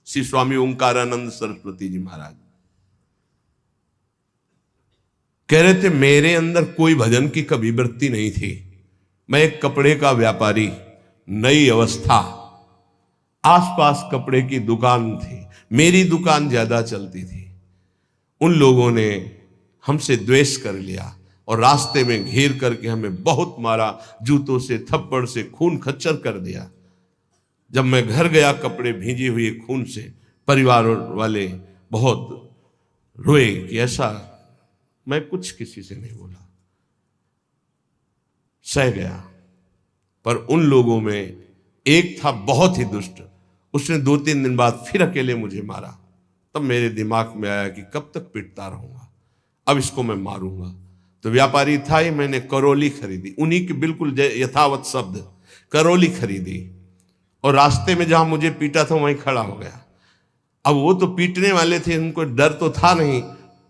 श्री स्वामी ओंकारानंद सरस्वती जी महाराज कह रहे थे, मेरे अंदर कोई भजन की कभी वृत्ति नहीं थी। मैं एक कपड़े का व्यापारी, नई अवस्था, आसपास कपड़े की दुकान थी, मेरी दुकान ज्यादा चलती थी। उन लोगों ने हमसे द्वेष कर लिया और रास्ते में घेर करके हमें बहुत मारा, जूतों से, थप्पड़ से, खून खच्चर कर दिया। जब मैं घर गया कपड़े भींजे हुए खून से, परिवार वाले बहुत रोए कि ऐसा। मैं कुछ किसी से नहीं बोला, सह गया। पर उन लोगों में एक था बहुत ही दुष्ट, उसने 2-3 दिन बाद फिर अकेले मुझे मारा। तब मेरे दिमाग में आया कि कब तक पिटता रहूंगा, अब इसको मैं मारूंगा। तो व्यापारी था ही, मैंने करौली खरीदी, उन्हीं के बिल्कुल यथावत शब्द, करौली खरीदी और रास्ते में जहां मुझे पीटा था वहीं खड़ा हो गया। अब वो तो पीटने वाले थे, उनको डर तो था नहीं,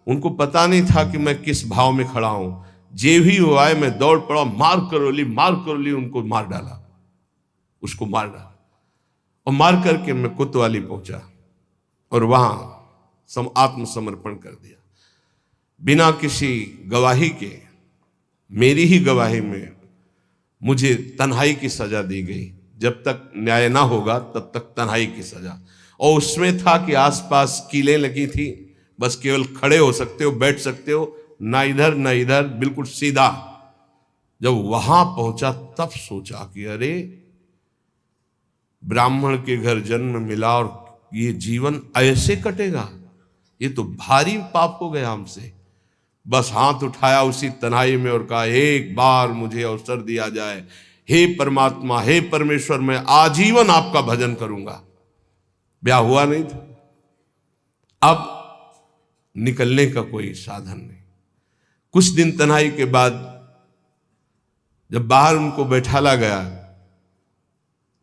उनको पता नहीं था कि मैं किस भाव में खड़ा हूं। जे भी हुआ है मैं दौड़ पड़ा, मार करौली, उनको मार डाला, उसको मार डाला और मार करके मैं कोतवाली पहुंचा और वहां आत्मसमर्पण कर दिया, बिना किसी गवाही के। मेरी ही गवाही में मुझे तन्हाई की सजा दी गई, जब तक न्याय ना होगा तब तक तन्हाई की सजा। और उसमें था कि आसपास कीलें लगी थी, बस केवल खड़े हो सकते हो, बैठ सकते हो, ना इधर ना इधर, बिल्कुल सीधा। जब वहां पहुंचा तब सोचा कि अरे, ब्राह्मण के घर जन्म मिला और ये जीवन ऐसे कटेगा, ये तो भारी पाप हो गया हमसे। बस हाथ उठाया उसी तन्हाई में और कहा, एक बार मुझे अवसर दिया जाए, हे परमात्मा, हे परमेश्वर, मैं आजीवन आपका भजन करूंगा। ब्याह हुआ नहीं था, अब निकलने का कोई साधन नहीं। कुछ दिन तन्हाई के बाद जब बाहर उनको बैठाला गया,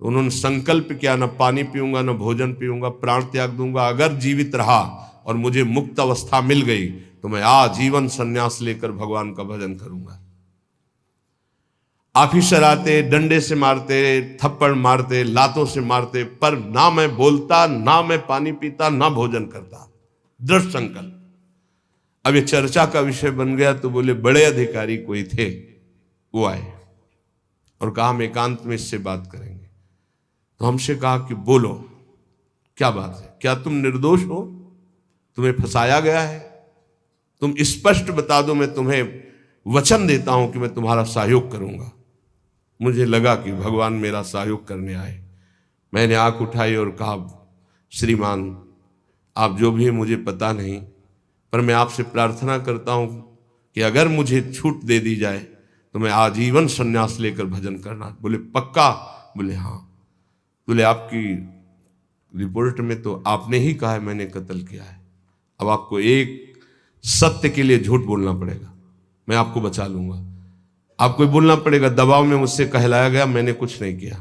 उन्होंने संकल्प किया, न पानी पीऊंगा, न भोजन पीऊंगा, प्राण त्याग दूंगा। अगर जीवित रहा और मुझे मुक्त अवस्था मिल गई तो मैं आजीवन संन्यास लेकर भगवान का भजन करूंगा। ऑफिसर आते, डंडे से मारते, थप्पड़ मारते, लातों से मारते, पर ना मैं बोलता, ना मैं पानी पीता, ना भोजन करता। दृढ़ संकल्प। अब ये चर्चा का विषय बन गया तो बोले बड़े अधिकारी कोई थे, वो आए और कहा हम एकांत में इससे बात करेंगे। तो हमसे कहा कि बोलो, क्या बात है, क्या तुम निर्दोष हो, तुम्हें फंसाया गया है, तुम स्पष्ट बता दो, मैं तुम्हें वचन देता हूं कि मैं तुम्हारा सहयोग करूंगा। मुझे लगा कि भगवान मेरा सहयोग करने आए। मैंने आंख उठाई और कहा, श्रीमान, आप जो भी है मुझे पता नहीं, पर मैं आपसे प्रार्थना करता हूं कि अगर मुझे छूट दे दी जाए तो मैं आजीवन संन्यास लेकर भजन करना। बोले पक्का? बोले हाँ। बोले आपकी रिपोर्ट में तो आपने ही कहा है मैंने कत्ल किया है, अब आपको एक सत्य के लिए झूठ बोलना पड़ेगा, मैं आपको बचा लूंगा। आपको ही बोलना पड़ेगा, दबाव में मुझसे कहलाया गया, मैंने कुछ नहीं किया।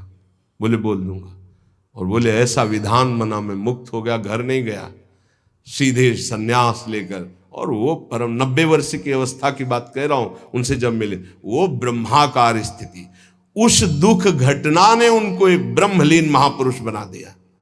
बोले बोल दूंगा। और बोले ऐसा विधान बना, मैं मुक्त हो गया, घर नहीं गया, सीधे सन्यास लेकर। और वो परम 90 वर्ष की अवस्था की बात कह रहा हूं, उनसे जब मिले, वो ब्रह्माकार स्थिति, उस दुख घटना ने उनको एक ब्रह्मलीन महापुरुष बना दिया।